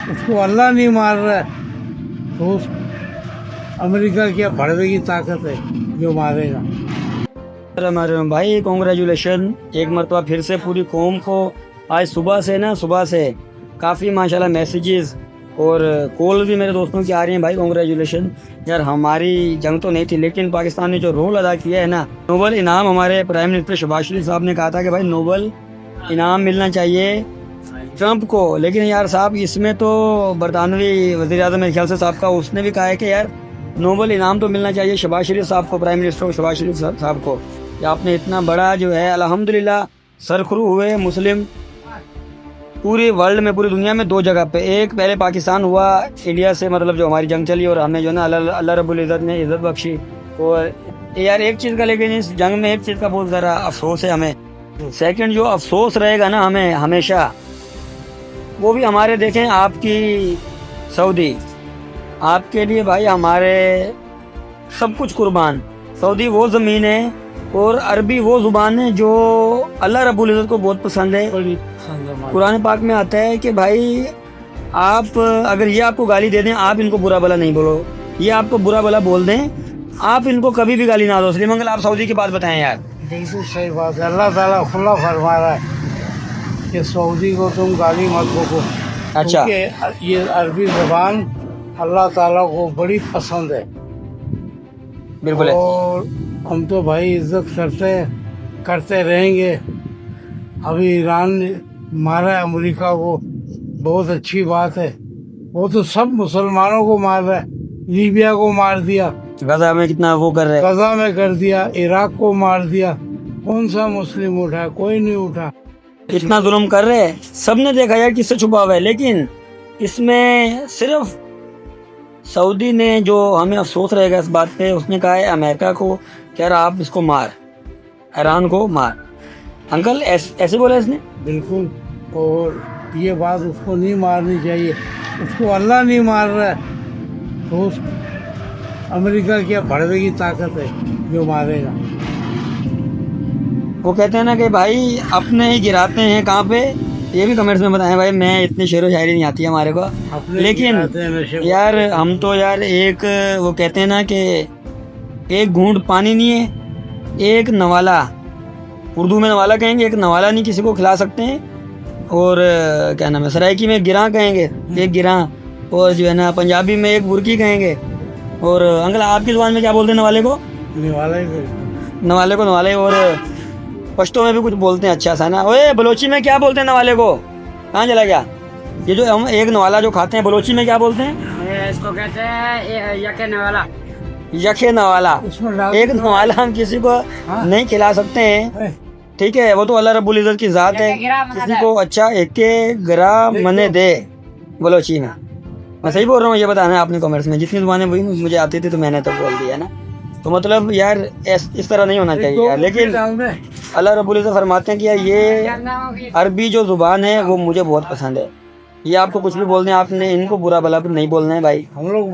उसको अल्लाह नहीं मार रहा है तो उस अमेरिका की भड़वे की ताकत है जो मारेगा। हमारे भाई कॉन्ग्रेचुलेशन एक मरतबा फिर से पूरी कौम को। आज सुबह से काफ़ी माशाल्लाह मैसेजेस और कॉल भी मेरे दोस्तों की आ रही हैं। भाई कॉन्ग्रेचुलेशन यार, हमारी जंग तो नहीं थी लेकिन पाकिस्तान ने जो रोल अदा किया है ना, नोबल इनाम हमारे प्राइम मिनिस्टर शहबाज शरीफ साहब ने कहा था कि भाई नोबल इनाम मिलना चाहिए ट्रंप को। लेकिन यार साहब इसमें तो बरतानवी वज़ीर आज़म मेरे ख्याल से साहब का, उसने भी कहा है कि यार नोबल इनाम तो मिलना चाहिए शहबाज शरीफ साहब को, प्राइम मिनिस्टर शहबाज शरीफ साहब को। कि आपने इतना बड़ा जो है अल्हम्दुलिल्लाह सरखरू हुए मुस्लिम पूरी वर्ल्ड में, पूरी दुनिया में 2 जगह पे। एक पहले पाकिस्तान हुआ इंडिया से, मतलब जो हमारी जंग चली और हमें जो ना अल्लाह रब्बुल इज़्ज़त ने इज़्ज़त बख्शी। और यार एक चीज़ का, लेकिन इस जंग में एक चीज़ का बहुत ज़रा अफसोस है हमें। सेकंड जो अफसोस रहेगा ना हमें हमेशा, वो भी हमारे देखें आपकी सऊदी, आपके लिए भाई हमारे सब कुछ कुर्बान। सऊदी वो ज़मीन है और अरबी वो ज़ुबान है जो अल्लाह रब्बुल इज़्ज़त को बहुत पसंद है। कुरान पाक में आता है कि भाई आप अगर ये आपको गाली दे दें, आप इनको बुरा भला नहीं बोलो, ये आपको बुरा भला बोल दें, आप इनको कभी भी गाली ना दो। सलीम अंकल आप सऊदी की बात बताएं यार। बिल्कुल सही बात है। अल्लाह ताला खुला फरमा रहा है कि सऊदी को तुम गाली मत बको। अच्छा, क्योंकि ये अरबी ज़बान अल्लाह ताला को बड़ी पसंद है। बिल्कुल है। और हम तो भाई इज्जत करते रहेंगे। अभी ईरान ने मारा है अमेरिका को, बहुत अच्छी बात है। वो तो सब मुसलमानों को मार रहा है, लीबिया को मार दिया, गजा में कितना वो कर रहे हैं, गजा में कर दिया, इराक को मार दिया। कौन सा मुस्लिम उठा? कोई नहीं उठा। इतना जुल्म कर रहे हैं। सबने देखा यार किससे छुपा हुआ है, लेकिन इसमें सिर्फ सऊदी ने, जो हमें अफसोस रहेगा इस बात पे, उसने कहा है अमेरिका को कह रहा आप इसको मार, ईरान को मार। अंकल ऐसे बोला इसने? बिल्कुल। और ये बात उसको नहीं मारनी चाहिए। उसको अल्लाह नहीं मार रहा है तो उस अमेरिका की भड़वे की ताकत है जो मारेगा। वो कहते हैं ना कि भाई अपने ही गिराते हैं कहाँ पे। ये भी कमेंट्स में बताएं भाई, मैं इतनी शेर व शायरी नहीं आती है हमारे को, लेकिन यार हम तो यार एक, वो कहते हैं ना कि एक घूंट पानी नहीं है, एक नवाला, उर्दू में नवाला कहेंगे, एक नवाला नहीं किसी को खिला सकते हैं। और क्या नाम है, सराइकी में गिरां कहेंगे, एक गिरां। और जो है ना पंजाबी में एक बुरकी कहेंगे। और अंकल आपकी जुबान में क्या बोलते हैं नवाले को? नवाले को नवाले। और पश्तो में भी कुछ बोलते हैं अच्छा सा ना। ओए बलोची में क्या बोलते हैं नवाले को? कहाँ चला गया ये जो हम एक नवाला जो खाते हैं, बलोची में क्या बोलते हैं? इसको कहते हैं यके नवाला। यखे नवाला। एक नवाला हम किसी को नहीं खिला सकते हैं, ठीक है? वो तो अल्लाह रब्बुल इज़्ज़त की ज़ात है। किसी को अच्छा एक गिरा मने दे बलोची में। मैं सही बोल रहा हूँ? ये बताना है आपने कॉमेंट्स में। जितनी जुबानें वही मुझे आती थी तो मैंने तो बोल दिया ना। तो मतलब यार इस तरह नहीं होना चाहिए यार। लेकिन अल्लाह रब्बुल इज़्ज़त फरमाते हैं कि यार ये अरबी जो ज़ुबान है वो मुझे बहुत पसंद है। ये आपको कुछ भी बोल दें, आपने इनको बुरा भला नहीं बोलना है भाई। हम लोग